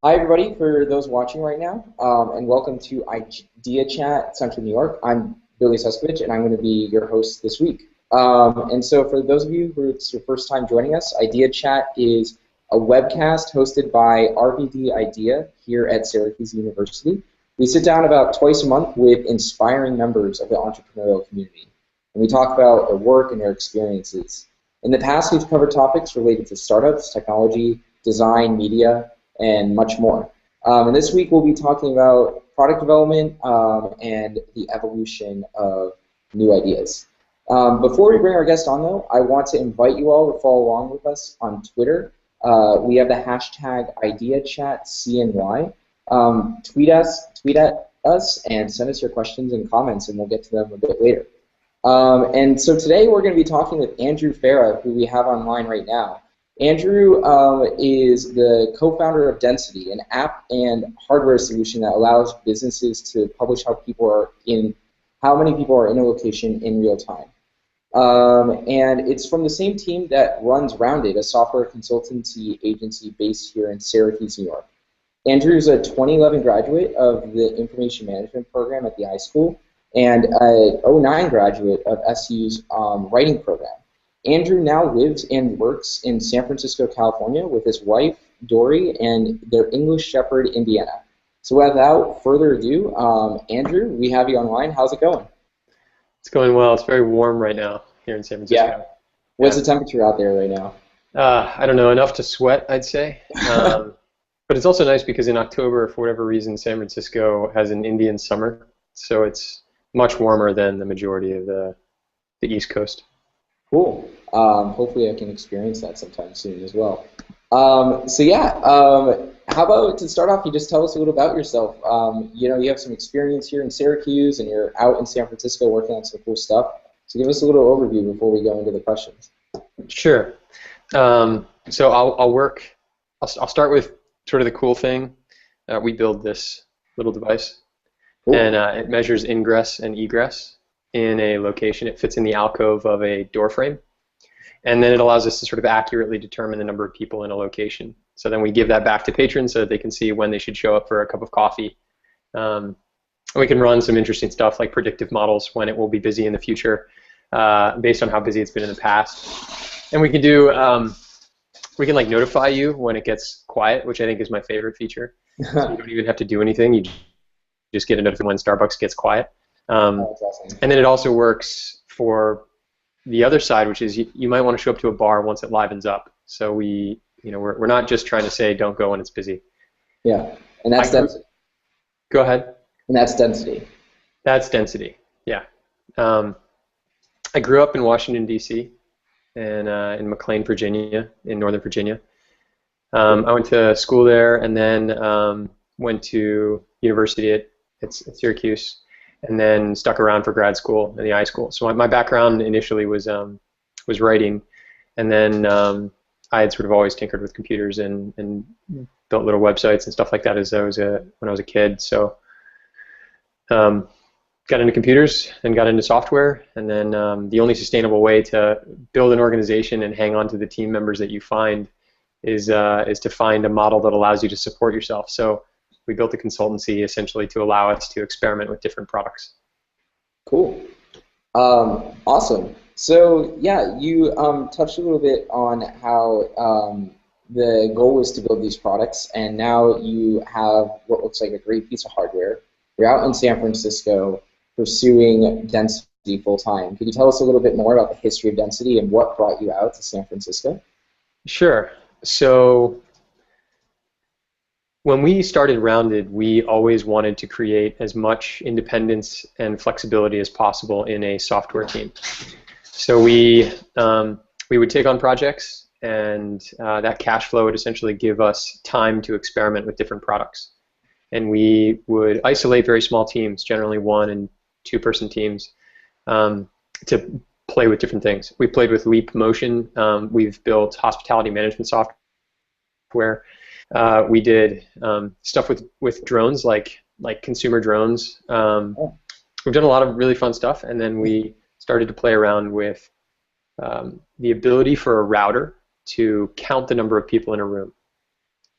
Hi, everybody, for those watching right now, and welcome to Idea Chat Central New York. I'm Billy Suskovich, and I'm going to be your host this week. And so for those of you who it's your first time joining us, Idea Chat is a webcast hosted by RVD Idea here at Syracuse University. We sit down about twice a month with inspiring members of the entrepreneurial community, and we talk about their work and their experiences. In the past, we've covered topics related to startups, technology, design, media, and much more. And this week we'll be talking about product development and the evolution of new ideas. Before we bring our guest on, though, I want to invite you all to follow along with us on Twitter. We have the hashtag IdeaChatCNY. Tweet at us, and send us your questions and comments, and we'll get to them a bit later. And so today we're going to be talking with Andrew Farah, who we have online right now. Andrew is the co-founder of Density, an app and hardware solution that allows businesses to publish how many people are in a location in real time. And it's from the same team that runs Rounded, a software consultancy agency based here in Syracuse, New York. Andrew is a 2011 graduate of the Information Management program at the iSchool and a 2009 graduate of SU's writing program. Andrew now lives and works in San Francisco, California with his wife, Dory, and their English Shepherd, Indiana. So without further ado, Andrew, we have you online. How's it going? It's going well. It's very warm right now here in San Francisco. Yeah. What's the temperature out there right now? I don't know, enough to sweat, I'd say. But it's also nice because in October, for whatever reason, San Francisco has an Indian summer, so it's much warmer than the majority of the East Coast. Cool. Hopefully I can experience that sometime soon as well. How about to start off, you just tell us a little about yourself. You have some experience here in Syracuse, and you're out in San Francisco working on some cool stuff. So give us a little overview before we go into the questions. Sure. So I'll start with sort of the cool thing. We build this little device, cool. And it measures ingress and egress in a location. It fits in the alcove of a door frame, and then it allows us to sort of accurately determine the number of people in a location. So then we give that back to patrons so that they can see when they should show up for a cup of coffee. And we can run some interesting stuff like predictive models when it will be busy in the future based on how busy it's been in the past. And we can do we can like notify you when it gets quiet, which I think is my favorite feature. So you don't even have to do anything. You just get a notification when Starbucks gets quiet. Awesome. And then it also works for the other side, which is you might want to show up to a bar once it livens up. So we're not just trying to say don't go when it's busy. Yeah, and that's density. Go ahead. And that's density. That's density. Yeah. I grew up in Washington D.C. and in McLean, Virginia, in Northern Virginia. I went to school there, and then went to university at Syracuse, and then stuck around for grad school in the iSchool. So my background initially was writing, and then I had sort of always tinkered with computers and built little websites and stuff like that when I was a kid. So got into computers and got into software, and then the only sustainable way to build an organization and hang on to the team members that you find is to find a model that allows you to support yourself. So we built a consultancy essentially to allow us to experiment with different products. Cool. Awesome. So yeah, you touched a little bit on how the goal was to build these products, and now you have what looks like a great piece of hardware. You're out in San Francisco pursuing Density full time. Could you tell us a little bit more about the history of Density and what brought you out to San Francisco? Sure. So when we started Rounded, we always wanted to create as much independence and flexibility as possible in a software team. So we would take on projects, and that cash flow would essentially give us time to experiment with different products. And we would isolate very small teams, generally 1- and 2-person teams, to play with different things. We played with Leap Motion. We've built hospitality management software. We did stuff with drones, like consumer drones. We've done a lot of really fun stuff, and then we started to play around with the ability for a router to count the number of people in a room.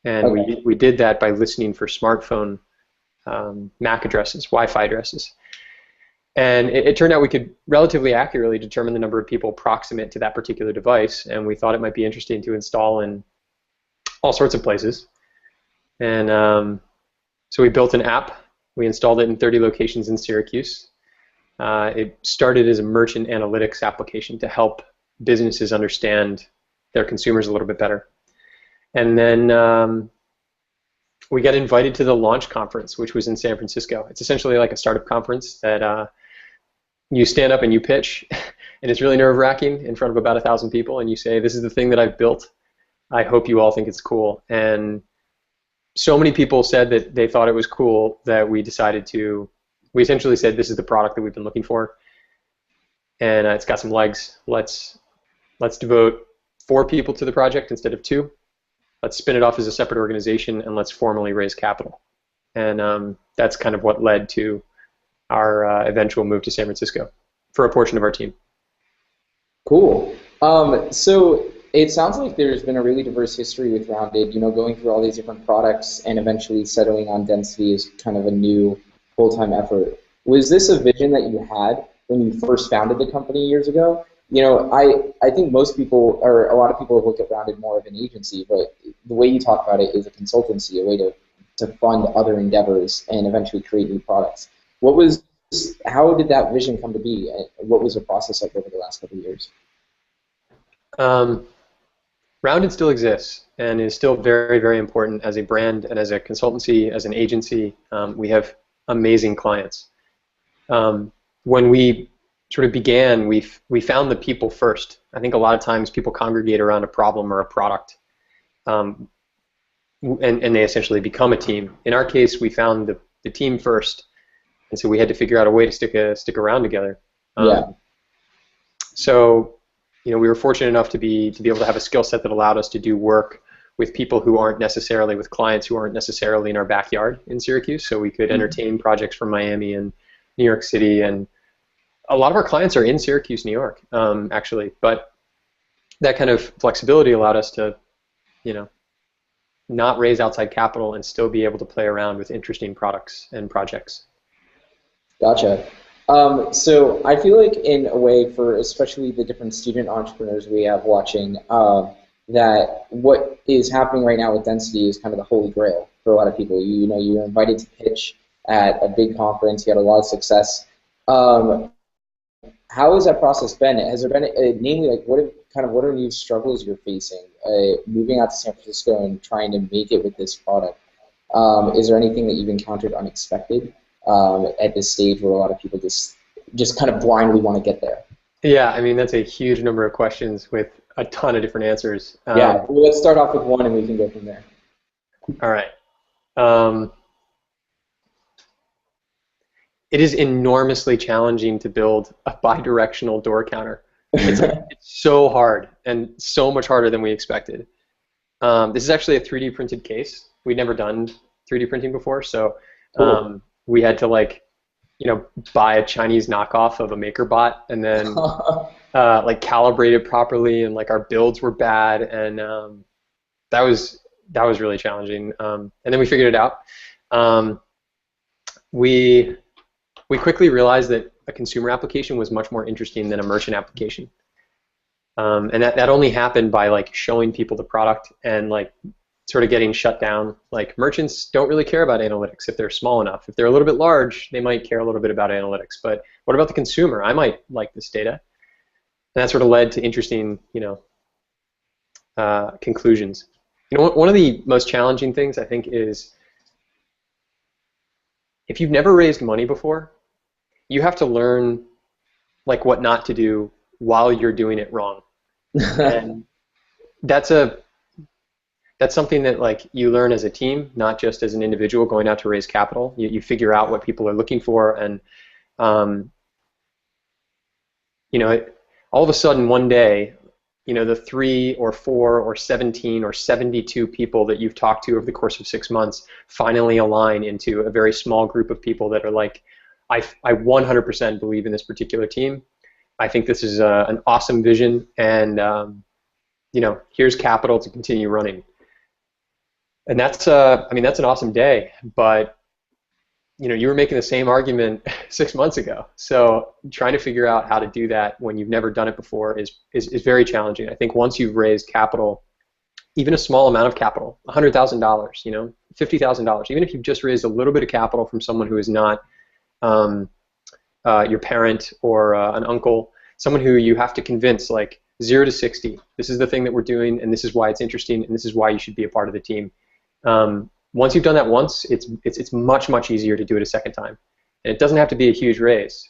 And Okay. we did that by listening for smartphone MAC addresses, Wi-Fi addresses. And it turned out we could relatively accurately determine the number of people proximate to that particular device, and we thought it might be interesting to install in all sorts of places. And so we built an app. We installed it in 30 locations in Syracuse. It started as a merchant analytics application to help businesses understand their consumers a little bit better. And then we got invited to the launch conference, which was in San Francisco. It's essentially like a startup conference that you stand up and you pitch, and it's really nerve-wracking in front of about 1,000 people, and you say, this is the thing that I've built. I hope you all think it's cool. And so many people said that they thought it was cool that we essentially said, this is the product that we've been looking for, and it's got some legs. Let's devote 4 people to the project instead of 2. Let's spin it off as a separate organization, and let's formally raise capital. And that's kind of what led to our eventual move to San Francisco for a portion of our team. Cool. So it sounds like there's been a really diverse history with Rounded, going through all these different products and eventually settling on Density as kind of a new full-time effort. Was this a vision that you had when you first founded the company years ago? I think most people, or a lot of people, have looked at Rounded more of an agency, but the way you talk about it is a consultancy, a way to fund other endeavors and eventually create new products. How did that vision come to be? What was the process like over the last couple of years? Rounded still exists and is still very, very important as a brand and as a consultancy, as an agency. We have amazing clients. When we sort of began, we found the people first. I think a lot of times people congregate around a problem or a product, and they essentially become a team. In our case, we found the team first, and so we had to figure out a way to stick around together. Yeah. So, we were fortunate enough to be able to have a skill set that allowed us to do work with people who aren't necessarily, with clients who aren't necessarily in our backyard in Syracuse. So we could entertain projects from Miami and New York City, and a lot of our clients are in Syracuse, New York, actually. But that kind of flexibility allowed us to, not raise outside capital and still be able to play around with interesting products and projects. Gotcha. So I feel like in a way, for especially the different student entrepreneurs we have watching, that what is happening right now with Density is kind of the holy grail for a lot of people. You're invited to pitch at a big conference. You had a lot of success. How has that process been? Has there been, namely, like what are new struggles you're facing moving out to San Francisco and trying to make it with this product? Is there anything that you've encountered unexpected at this stage where a lot of people just kind of blindly want to get there? Yeah, I mean, that's a huge number of questions with a ton of different answers. Yeah, well, let's start off with one and we can go from there. All right. It is enormously challenging to build a bidirectional door counter. It's so hard and so much harder than we expected. This is actually a 3D printed case. We'd never done 3D printing before, so Cool. We had to buy a Chinese knockoff of a MakerBot and then calibrate it properly, and our builds were bad, and that was really challenging. And then we figured it out. We quickly realized that a consumer application was much more interesting than a merchant application, and that only happened by showing people the product and sort of getting shut down. Merchants don't really care about analytics if they're small enough. If they're a little bit large, they might care a little bit about analytics. But what about the consumer? I might like this data. And that sort of led to interesting, conclusions. One of the most challenging things I think is if you've never raised money before, you have to learn what not to do while you're doing it wrong. And that's something that you learn as a team, not just as an individual going out to raise capital. You figure out what people are looking for, and all of a sudden one day, the 3 or 4 or 17 or 72 people that you've talked to over the course of 6 months finally align into a very small group of people that are I 100% believe in this particular team. I think this is an awesome vision, and here's capital to continue running. And that's I mean, that's an awesome day, but you were making the same argument 6 months ago. So trying to figure out how to do that when you've never done it before is very challenging. I think once you've raised capital, even a small amount of capital, $100,000, $50,000, even if you've just raised a little bit of capital from someone who is not your parent or an uncle, someone who you have to convince, like 0 to 60, this is the thing that we're doing, and this is why it's interesting, and this is why you should be a part of the team. Once you've done that once, it's much, much easier to do it a second time. And it doesn't have to be a huge raise,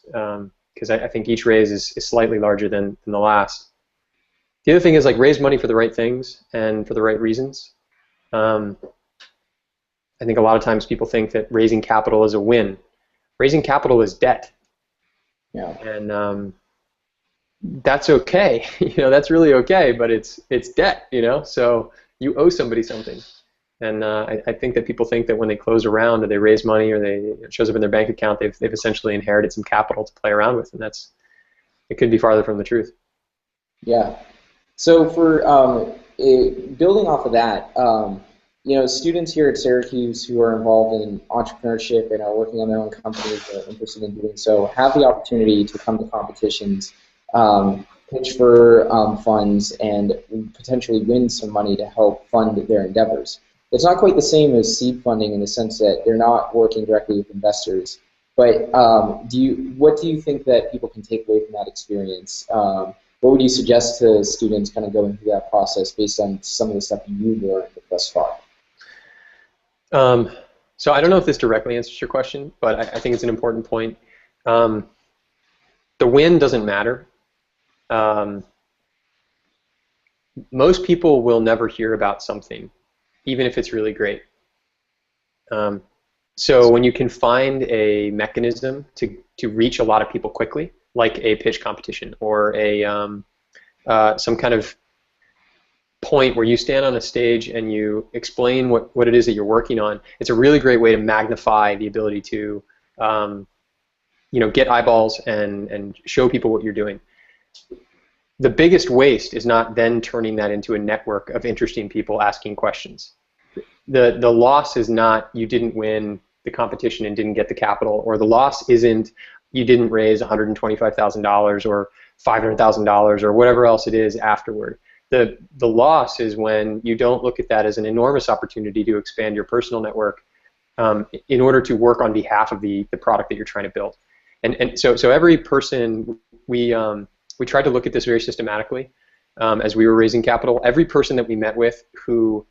because I think each raise is slightly larger than the last. The other thing is, like, raise money for the right things and for the right reasons. I think a lot of times people think that raising capital is a win. Raising capital is debt. Yeah. And that's okay. That's really okay, but it's debt, so you owe somebody something. And I think that people think that when they close a round or they raise money or it shows up in their bank account, they've essentially inherited some capital to play around with, and it could be farther from the truth. Yeah. So for building off of that, students here at Syracuse who are involved in entrepreneurship and are working on their own companies or are interested in doing so have the opportunity to come to competitions, pitch for funds, and potentially win some money to help fund their endeavors. It's not quite the same as seed funding in the sense that they're not working directly with investors. But what do you think that people can take away from that experience? What would you suggest to students kind of going through that process based on some of the stuff you've learned thus far? So I don't know if this directly answers your question, but I think it's an important point. The win doesn't matter. Most people will never hear about something, even if it's really great. So when you can find a mechanism to reach a lot of people quickly, like a pitch competition or some kind of point where you stand on a stage and you explain what it is that you're working on, it's a really great way to magnify the ability to get eyeballs and show people what you're doing. The biggest waste is not then turning that into a network of interesting people asking questions. The loss is not you didn't win the competition and didn't get the capital, or the loss isn't you didn't raise $125,000 or $500,000 or whatever else it is afterward. The loss is when you don't look at that as an enormous opportunity to expand your personal network in order to work on behalf of the product that you're trying to build. And so every person, we tried to look at this very systematically as we were raising capital. Every person that we met with who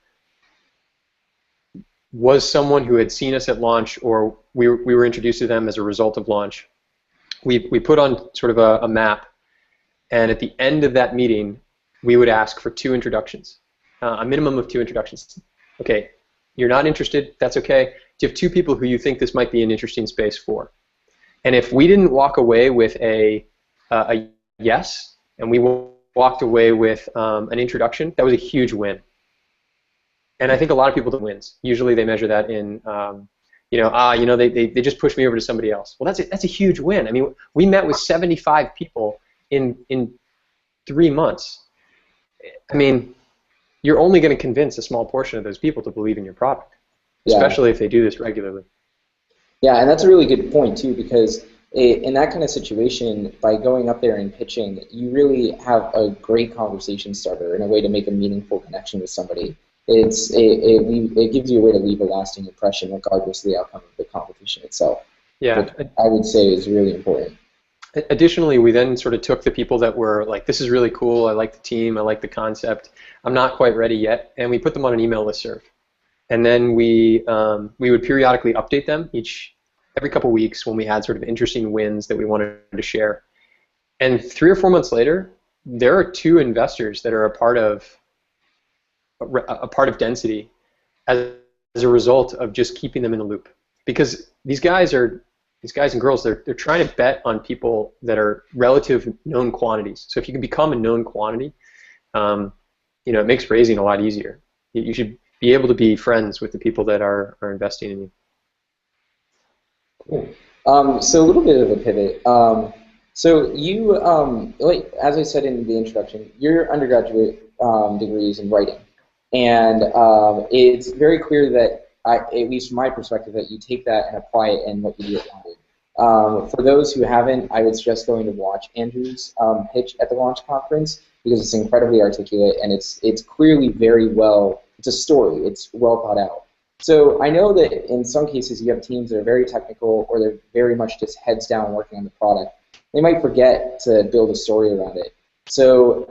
was someone who had seen us at launch, or we were introduced to them as a result of launch, we put on sort of a map, and at the end of that meeting, we would ask for 2 introductions, a minimum of 2 introductions. Okay, you're not interested, that's okay. Do you have 2 people who you think this might be an interesting space for? And if we didn't walk away with a yes, and we walked away with an introduction, that was a huge win. And I think a lot of people don't wins. Usually they measure that in, they just pushed me over to somebody else. Well, that's a huge win. I mean, we met with 75 people in 3 months. I mean, you're only going to convince a small portion of those people to believe in your product, especially if they do this regularly. Yeah, and that's a really good point too, because in that kind of situation, by going up there and pitching, you really have a great conversation starter and a way to make a meaningful connection with somebody. It gives you a way to leave a lasting impression regardless of the outcome of the competition itself. Yeah, which I would say is really important. Additionally, we then sort of took the people that were like, this is really cool, I like the team, I like the concept, I'm not quite ready yet, and we put them on an email listserv. And then we would periodically update them every couple weeks when we had sort of interesting wins that we wanted to share. And 3 or 4 months later, there are 2 investors that are a part of Density as a result of just keeping them in the loop. Because these guys and girls, they're trying to bet on people that are relative known quantities. So if you can become a known quantity, it makes raising a lot easier. You should be able to be friends with the people that are investing in you. Cool. So a little bit of a pivot. So you, as I said in the introduction, your undergraduate degree is in writing. And it's very clear that, at least from my perspective, that you take that and apply it in what you do at Rounded. For those who haven't, I would suggest going to watch Andrew's pitch at the launch conference because it's incredibly articulate and it's clearly very well. It's a story. It's well thought out. So I know that in some cases you have teams that are very technical or they're very much just heads down working on the product. They might forget to build a story around it. So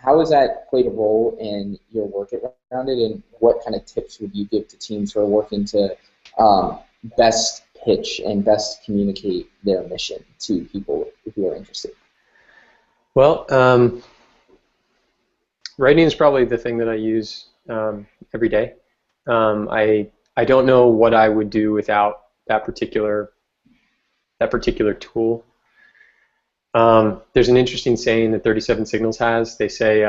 how has that played a role in your work at Rounded, and what kind of tips would you give to teams who are working to best pitch and best communicate their mission to people who are interested? Well, writing is probably the thing that I use every day. I don't know what I would do without that particular tool. There's an interesting saying that 37 Signals has. They say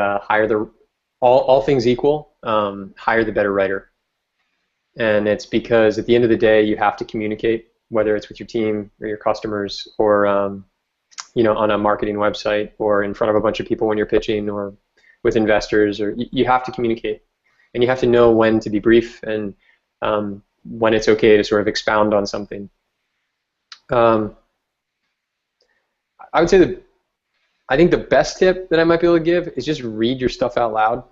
all things equal, hire the better writer. And it's because at the end of the day you have to communicate, whether it's with your team or your customers or on a marketing website or in front of a bunch of people when you're pitching or with investors, or you have to communicate. And you have to know when to be brief and when it's okay to sort of expound on something. I would say that I think the best tip that I might be able to give is just read your stuff out loud.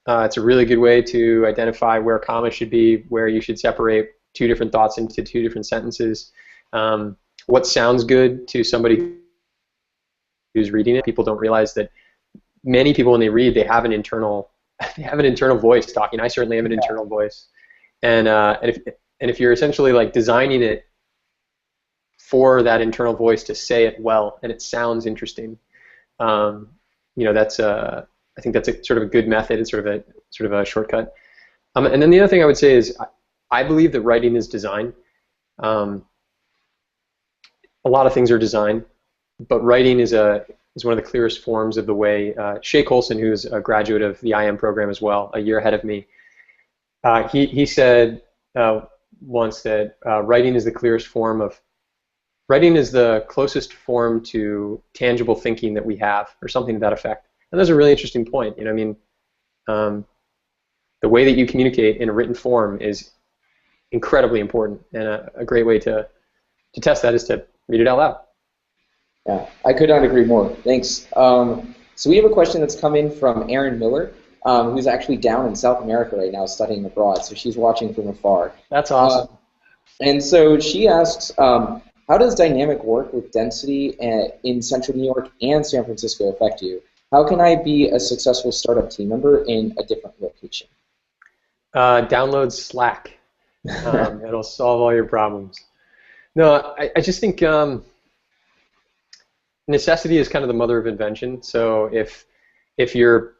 It's a really good way to identify where commas should be, where you should separate two different thoughts into two different sentences. What sounds good to somebody who's reading it. People don't realize that many people, when they read, they have an internal voice talking. I certainly have an internal voice, and if you're essentially like designing it for that internal voice to say it well and it sounds interesting, that's I think that's a sort of a good method. It's sort of a shortcut. And then the other thing I would say is I believe that writing is design. A lot of things are design, but writing is one of the clearest forms of the way. Shay Colson, who's a graduate of the IM program as well, a year ahead of me, he said once that writing is the closest form to tangible thinking that we have, or something to that effect. And that's a really interesting point. The way that you communicate in a written form is incredibly important, and a great way to test that is to read it out loud. Yeah, I could not agree more. Thanks. So we have a question that's come in from Erin Miller, who's actually down in South America right now studying abroad, so she's watching from afar. That's awesome. And so she asks, how does dynamic work with density in Central New York and San Francisco affect you? How can I be a successful startup team member in a different location? Download Slack. It'll solve all your problems. No, I just think necessity is kind of the mother of invention. So if you're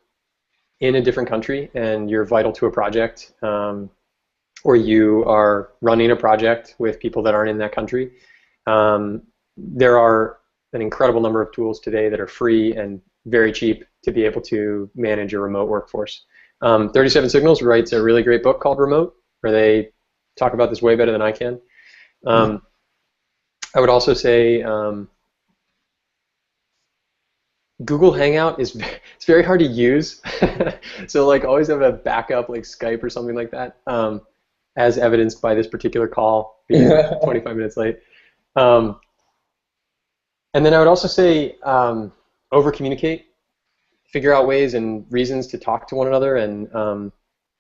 in a different country and you're vital to a project, or you are running a project with people that aren't in that country, there are an incredible number of tools today that are free and very cheap to be able to manage a remote workforce. 37 Signals writes a really great book called Remote, where they talk about this way better than I can. I would also say Google Hangout it's very hard to use. So like always have a backup like Skype or something like that, as evidenced by this particular call being 25 minutes late. And then I would also say over communicate. Figure out ways and reasons to talk to one another, and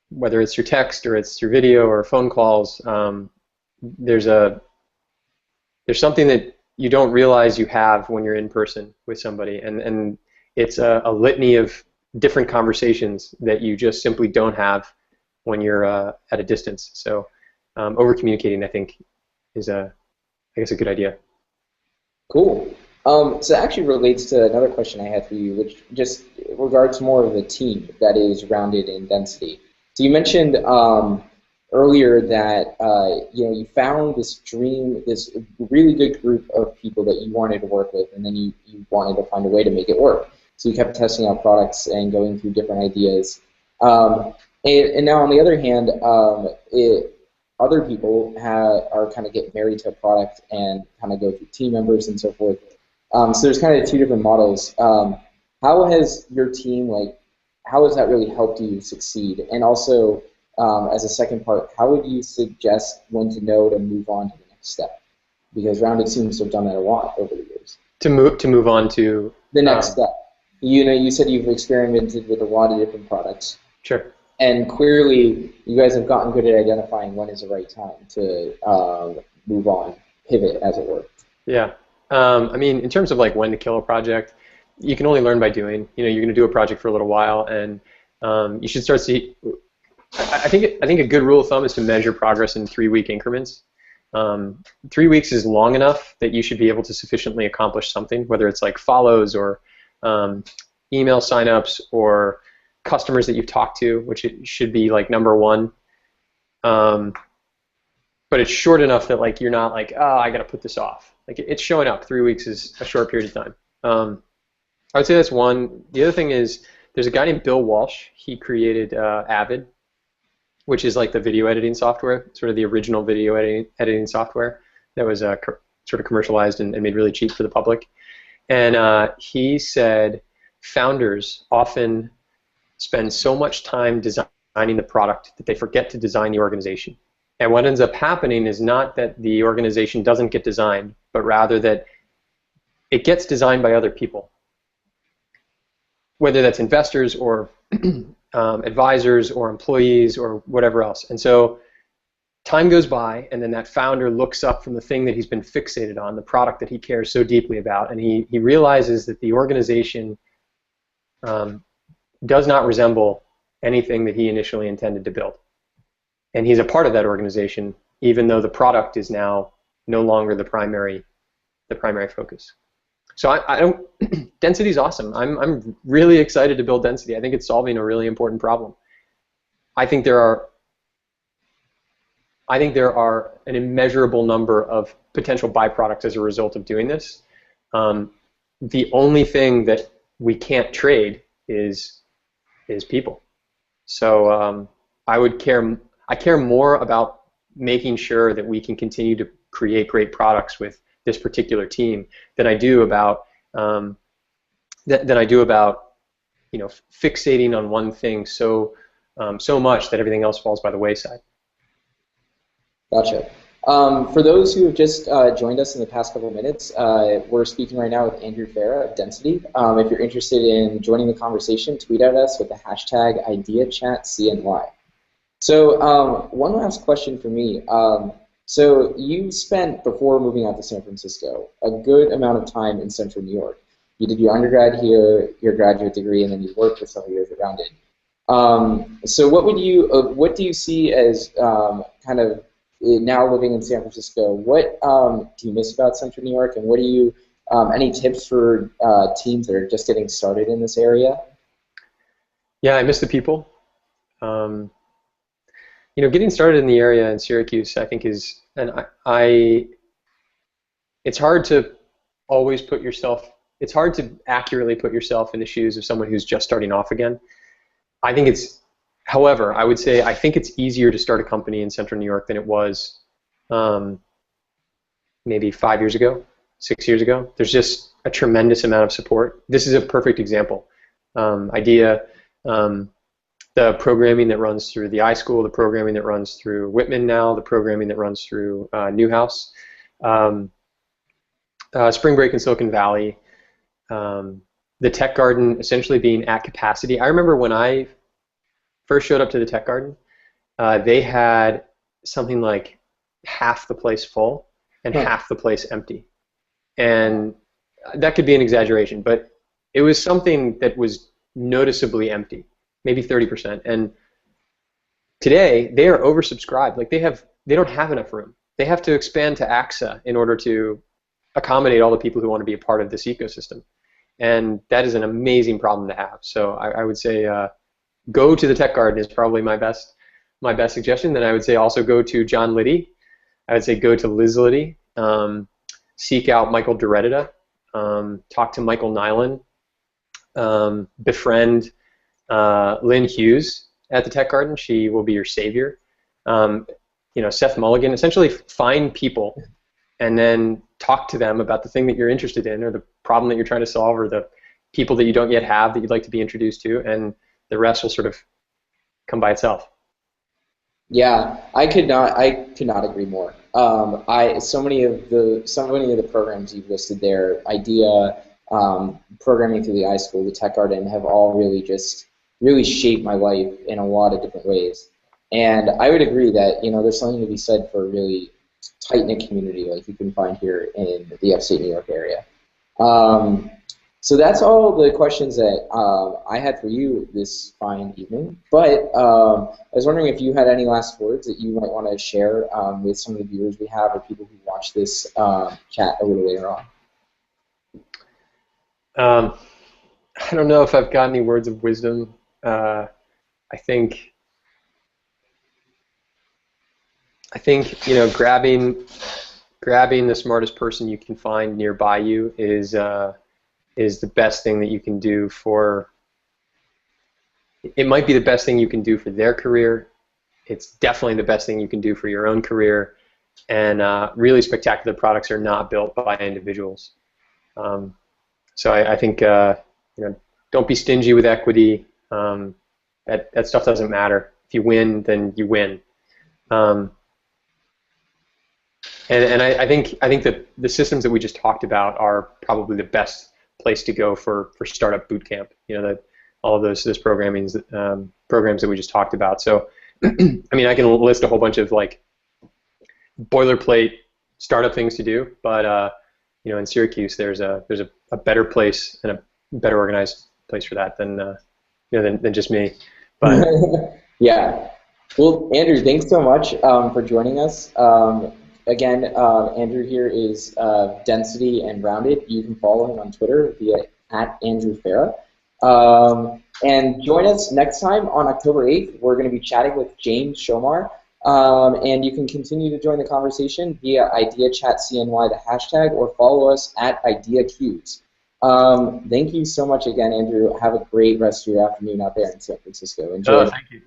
whether it's through text or it's through video or phone calls, there's something that you don't realize you have when you're in person with somebody, and it's a litany of different conversations that you just simply don't have when you're at a distance. So over communicating, I think, is I guess a good idea. Cool. So it actually relates to another question I had for you, which just regards more of the team that is rounded in density. So you mentioned earlier that you found this really good group of people that you wanted to work with, and then you wanted to find a way to make it work. So you kept testing out products and going through different ideas. And now on the other hand, other people are kind of getting married to a product and kind of go through team members and so forth. So there's kind of two different models. How has your team how has that really helped you succeed? And also, as a second part, how would you suggest when to know to move on to the next step? Because Rounded seems to have done that a lot over the years. To move on to the next step. You said you've experimented with a lot of different products. Sure. And clearly, you guys have gotten good at identifying when is the right time to move on, pivot, as it were. Yeah. I mean, in terms of like when to kill a project, you can only learn by doing. You're going to do a project for a little while, and you should start to see. I think a good rule of thumb is to measure progress in 3-week increments. 3 weeks is long enough that you should be able to sufficiently accomplish something, whether it's like follows or email signups or customers that you've talked to, which it should be like number one. But it's short enough that like you're not like, oh, I got to put this off. Like it's showing up. 3 weeks is a short period of time. I would say that's one. The other thing is there's a guy named Bill Walsh. He created Avid, which is like the video editing software, sort of the original video editing software that was sort of commercialized and made really cheap for the public. And he said founders often spend so much time designing the product that they forget to design the organization. And what ends up happening is not that the organization doesn't get designed, but rather that it gets designed by other people, whether that's investors or advisors or employees or whatever else. And so time goes by, and then that founder looks up from the thing that he's been fixated on, the product that he cares so deeply about, and he realizes that the organization does not resemble anything that he initially intended to build. And he's a part of that organization, even though the product is now no longer the primary focus. So I don't. Density is awesome. I'm really excited to build Density. I think it's solving a really important problem. I think there are an immeasurable number of potential byproducts as a result of doing this. The only thing that we can't trade is people. So I care more about making sure that we can continue to create great products with this particular team than I do about fixating on one thing so much that everything else falls by the wayside. Gotcha. For those who have just joined us in the past couple of minutes, we're speaking right now with Andrew Farah of Density. If you're interested in joining the conversation, tweet at us with the hashtag IdeaChatCNY. So one last question for me. So you spent, before moving out to San Francisco, a good amount of time in Central New York. You did your undergrad here, your graduate degree, and then you worked for several years at Rounded. So what do you see as kind of now living in San Francisco? What do you miss about Central New York, and what do you any tips for teams that are just getting started in this area? Yeah, I miss the people. Getting started in the area in Syracuse, I think it's hard to always it's hard to accurately put yourself in the shoes of someone who's just starting off again. However, I would say I think it's easier to start a company in Central New York than it was maybe 5 years ago, 6 years ago. There's just a tremendous amount of support. This is a perfect example. The programming that runs through the iSchool, the programming that runs through Whitman now, the programming that runs through Newhouse, Spring Break in Silicon Valley, the Tech Garden essentially being at capacity. I remember when I first showed up to the Tech Garden, they had something like half the place full and half the place empty. And that could be an exaggeration, but it was something that was noticeably empty. Maybe 30%, and today they are oversubscribed. Like they don't have enough room. They have to expand to AXA in order to accommodate all the people who want to be a part of this ecosystem, and that is an amazing problem to have. So I would say go to the Tech Garden is probably my best suggestion. Then I would say also go to John Liddy. I would say go to Liz Liddy. Seek out Michael Duredita. Talk to Michael Nyland. Befriend Lynn Hughes at the Tech Garden. She will be your savior. Seth Mulligan. Essentially find people and then talk to them about the thing that you're interested in or the problem that you're trying to solve or the people that you don't yet have that you'd like to be introduced to, and the rest will sort of come by itself. Yeah, I could not agree more. So many of the programs you've listed there, IDEA, programming through the iSchool, the Tech Garden, have all really shaped my life in a lot of different ways. And I would agree that there's something to be said for a really tight knit community like you can find here in the upstate New York area. So that's all the questions that I had for you this fine evening. But I was wondering if you had any last words that you might want to share with some of the viewers we have or people who watch this chat a little later on. I don't know if I've got any words of wisdom. I think grabbing the smartest person you can find nearby you is the best thing that you can do for. It might be the best thing you can do for their career. It's definitely the best thing you can do for your own career. And really spectacular products are not built by individuals. So I think don't be stingy with equity. That stuff doesn't matter. If you win, then you win. And I think that the systems that we just talked about are probably the best place to go for startup boot camp. All of those programs that we just talked about. So I mean, I can list a whole bunch of like boilerplate startup things to do, but in Syracuse there's a better place and a better organized place for that than just me. But yeah. Well, Andrew, thanks so much for joining us. Again, Andrew here is Density and Rounded. You can follow him on Twitter via @AndrewFarah. And join us next time on October 8th. We're going to be chatting with James Shomar. And you can continue to join the conversation via IdeaChatCNY, the hashtag, or follow us @IdeaCubes. Thank you so much again, Andrew. Have a great rest of your afternoon out there in San Francisco. Enjoy. Thank you.